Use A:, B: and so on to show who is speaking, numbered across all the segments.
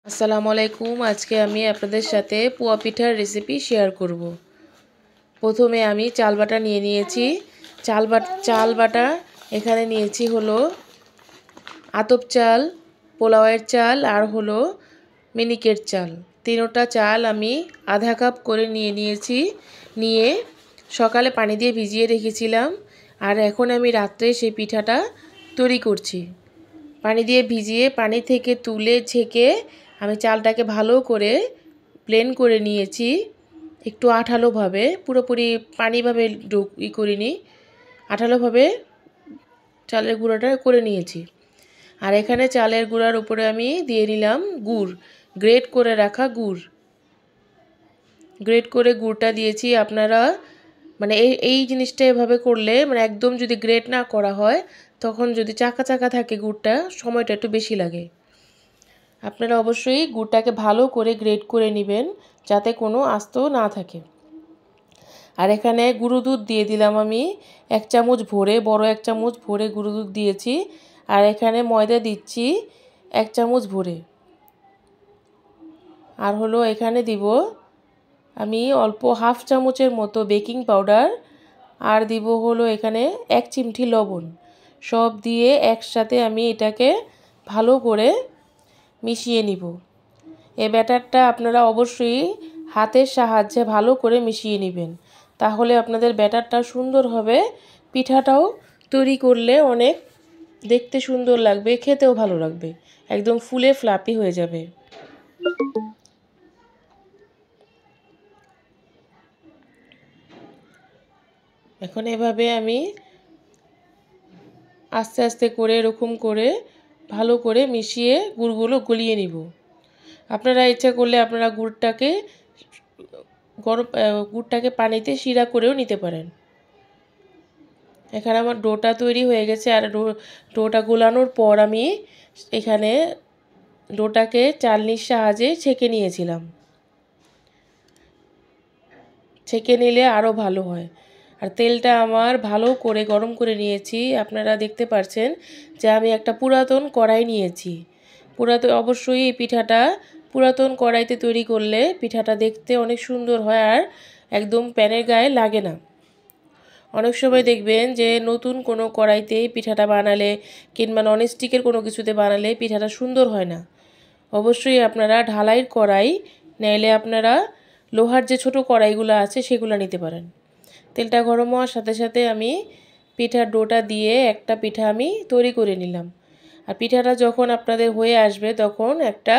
A: আসসালামু আলাইকুম। আজকে আমি আপনাদের সাথে পোয়া পিঠার রেসিপি শেয়ার করব। প্রথমে আমি চাল বাটা নিয়ে নিয়েছি। চাল বাটা এখানে নিয়েছি হলো আতপ চাল, পোলাওয়ের চাল আর হলো মিনিকেট চাল। তিনোটা চাল আমি আধা কাপ করে নিয়ে নিয়েছি। নিয়ে সকালে পানি দিয়ে ভিজিয়ে রেখেছিলাম। আর এখন আমি রাত্রে সেই পিঠাটা তৈরি করছি। পানি দিয়ে ভিজিয়ে পানি থেকে তুলে ছেঁকে আমি চালটাকে ভালো করে ব্লেন্ড করে নিয়েছি, একটু আঠালোভাবে, পুরোপুরি পানিভাবে করিনি, আঠালোভাবে চালের গুঁড়োটা করে নিয়েছি। আর এখানে চালের গুঁড়ার উপরে আমি দিয়ে নিলাম গুড়, গ্রেট করে রাখা গুড়। গ্রেট করে গুড়টা দিয়েছি। আপনারা মানে এই জিনিসটা এভাবে করলে মানে একদম যদি গ্রেট না করা হয় তখন যদি চাকা চাকা থাকে গুড়টা সময়টা একটু বেশি লাগে। আপনারা অবশ্যই গুড়টাকে ভালো করে গ্রেট করে নেবেন যাতে কোনো আস্ত না থাকে। আর এখানে গুঁড়ো দুধ দিয়ে দিলাম আমি 1 চামচ ভরে, বড় 1 চামচ ভরে গুঁড়ো দুধ দিয়েছি। আর এখানে ময়দা দিচ্ছি 1 চামচ ভরে। আর হলো এখানে দিব আমি অল্প হাফ চামচের মতো বেকিং পাউডার। আর দিব হলো এখানে 1 চিমটি লবণ। সব দিয়ে একসাথে আমি এটাকে ভালো করে মিশিয়ে নিব। এই ব্যাটারটা আপনারা অবশ্যই হাতের সাহায্যে ভালো করে মিশিয়ে নেবেন, তাহলে আপনাদের ব্যাটারটা সুন্দর হবে। পিঠাটাও তৈরি করলে অনেক দেখতে সুন্দর লাগবে, খেতেও ভালো লাগবে, একদম ফুলে ফ্লাপি হয়ে যাবে। এখন এভাবে আমি আস্তে আস্তে করে এরকম করে ভালো করে মিশিয়ে গুড়গুলো গলিয়ে নিব। আপনারা ইচ্ছা করলে আপনারা গুড়টাকে পানিতে শিরা করেও নিতে পারেন। এখানে আমার ডোটা তৈরি হয়ে গেছে। আর ডোটা গোলানোর পর আমি এখানে ডোটাকে চালনির সাহায্যে ছেঁকে নিয়েছিলাম। ছেঁকে নিলে আরও ভালো হয়। আর তেলটা আমার ভালো করে গরম করে নিয়েছি। আপনারা দেখতে পাচ্ছেন যে আমি একটা পুরাতন কড়াই নিয়েছি। অবশ্যই এই পিঠাটা পুরাতন কড়াইতে তৈরি করলে পিঠাটা দেখতে অনেক সুন্দর হয় আর একদম প্যানের গায়ে লাগে না। অনেক সময় দেখবেন যে নতুন কোনো কড়াইতে পিঠাটা বানালে কিংবা ননস্টিকের কোনো কিছুতে বানালে পিঠাটা সুন্দর হয় না। অবশ্যই আপনারা ঢালাইয়ের কড়াই নাইলে আপনারা লোহার যে ছোট কড়াইগুলো আছে সেগুলো নিতে পারেন। তেলটা গরম হওয়ার সাথে সাথে আমি পিঠার ডোটা দিয়ে একটা পিঠা আমি তৈরি করে নিলাম। আর পিঠাটা যখন আপনাদের হয়ে আসবে তখন একটা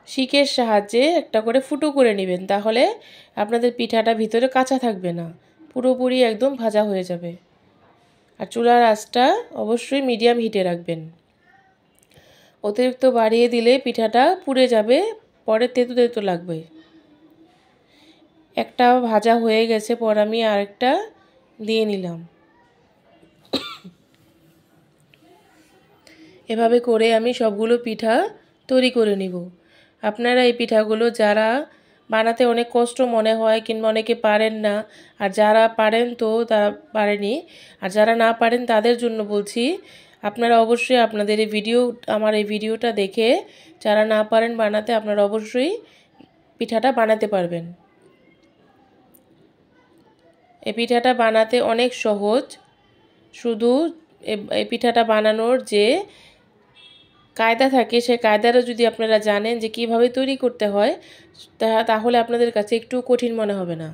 A: শিকের সাহায্যে একটা করে ফুটো করে নেবেন, তাহলে আপনাদের পিঠাটা ভিতরে কাঁচা থাকবে না, পুরোপুরি একদম ভাজা হয়ে যাবে। আর চুলার আঁচটা অবশ্যই মিডিয়াম হিটে রাখবেন। অতিরিক্ত বাড়িয়ে দিলে পিঠাটা পুড়ে যাবে, পরে তেতো তেতো লাগবে। একটা ভাজা হয়ে গেছে, পর আমি আরেকটা দিয়ে নিলাম। এভাবে করে আমি সবগুলো পিঠা তৈরি করে নিব। আপনারা এই পিঠাগুলো যারা বানাতে অনেক কষ্ট মনে হয় কিংবা অনেকে পারেন না, আর যারা পারেন তো তারা পারেনি, আর যারা না পারেন তাদের জন্য বলছি, আপনারা অবশ্যই আপনাদের আমার এই ভিডিওটা দেখে যারা না পারেন বানাতে আপনারা অবশ্যই পিঠাটা বানাতে পারবেন। এই পিঠাটা বানাতে অনেক সহজ। শুধু এই পিঠাটা বানানোর যে কায়দা থাকে সেই কায়দাটা যদি আপনারা জানেন যে কিভাবে তৈরি করতে হয় তাহলে আপনাদের কাছে একটু কঠিন মনে হবে না।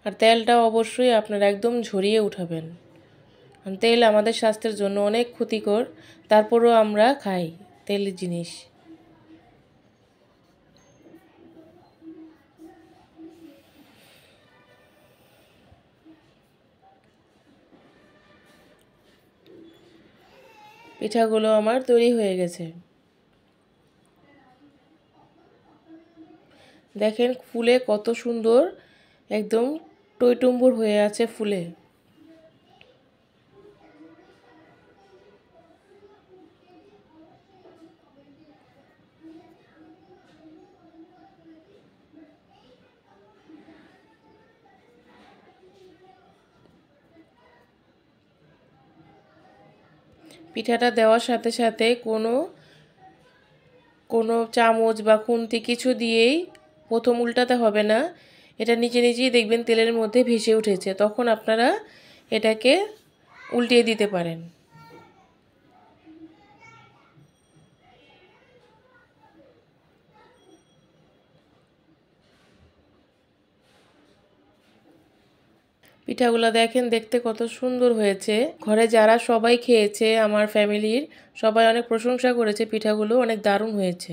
A: আর তেলটা অবশ্যই আপনারা একদম ঝরিয়ে উঠাবেন। তেল আমাদের স্বাস্থ্যের জন্য অনেক ক্ষতিকর, তারপরেও আমরা খাই তেলের জিনিস। পিঠাগুলো আমার তৈরি হয়ে গেছে। দেখেন ফুলে কত সুন্দর, একদম টইটুম্বুর হয়ে আছে ফুলে। পিঠাটা দেওয়ার সাথে সাথে কোনো চামচ বা খুন্তি কিছু দিয়েই প্রথম উল্টাতে হবে না। এটা নিচে নিচেই দেখবেন তেলের মধ্যে ভেসে উঠেছে, তখন আপনারা এটাকে উল্টিয়ে দিতে পারেন। পিঠাগুলো দেখেন দেখতে কত সুন্দর হয়েছে। ঘরে যারা সবাই খেয়েছে আমার ফ্যামিলির সবাই অনেক প্রশংসা করেছে, পিঠাগুলো অনেক দারুণ হয়েছে।